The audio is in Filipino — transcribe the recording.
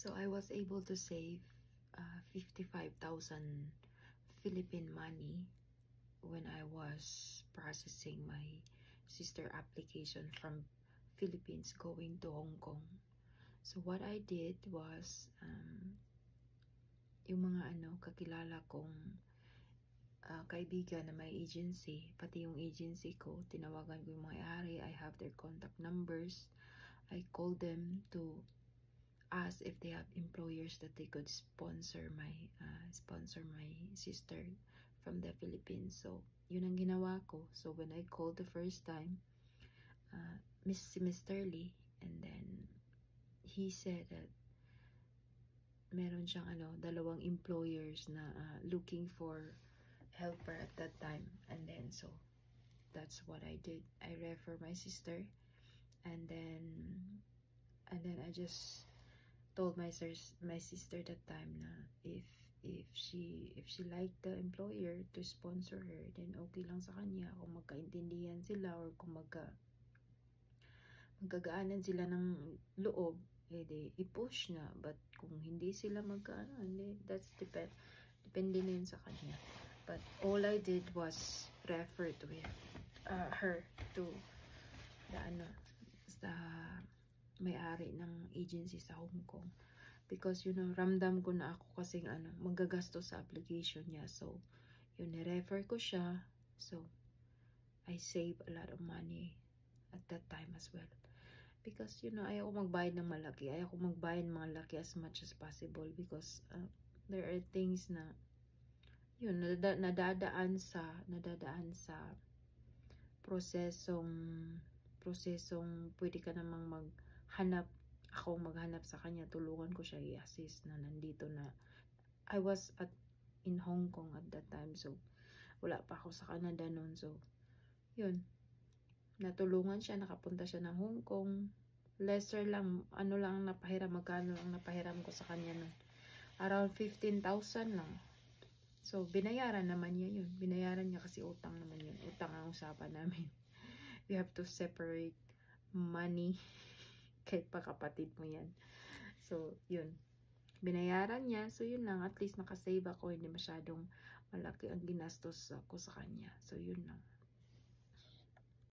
So I was able to save 55,000 Philippine money when I was processing my sister application from Philippines going to Hong Kong. So what I did was yung mga kakilala kong kaibigan na may agency, pati yung agency ko, tinawagan ko yung may-ari. I have their contact numbers. I called them to ask if they have employers that they could sponsor my sister from the Philippines. So yun ang ginawa ko. So when I called the first time, Mr. Lee, and then he said that meron siyang dalawang employers na looking for helper at that time. And then so that's what I did. I refer my sister, and then I just told my sister that time na if she liked the employer to sponsor her, then okay lang sa kanya kung magkaintindihan sila or kung magkagaanan sila ng loob, edi i-push na. But kung hindi sila hindi, that's depende na yun sa kanya. But all I did was refer to her to the may-ari ng agency sa Hong Kong, because ramdam ko na ako kasing magagastos sa application niya. So yun, refer ko siya. So I save a lot of money at that time as well, because ayoko magbayad ng malaki, ayoko magbayad ng malaki as much as possible, because there are things na yun nadadaan sa prosesong pwede ka namang maghanap sa kanya, tulungan ko siya i-assist na nandito na. I was in Hong Kong at that time, so wala pa ako sa Canada noon. So yun, natulungan siya, nakapunta siya ng Hong Kong. Lesser lang, magkano lang napahiram ko sa kanya noon, around 15,000 lang. So binayaran naman niya yun, binayaran niya kasi utang naman yun, utang ang usapan namin. We have to separate money kahit pa kapatid mo yan. So yun, binayaran niya. So yun lang, at least nakasave ako, hindi masyadong malaki ang ginastos ko sa kanya. So yun lang.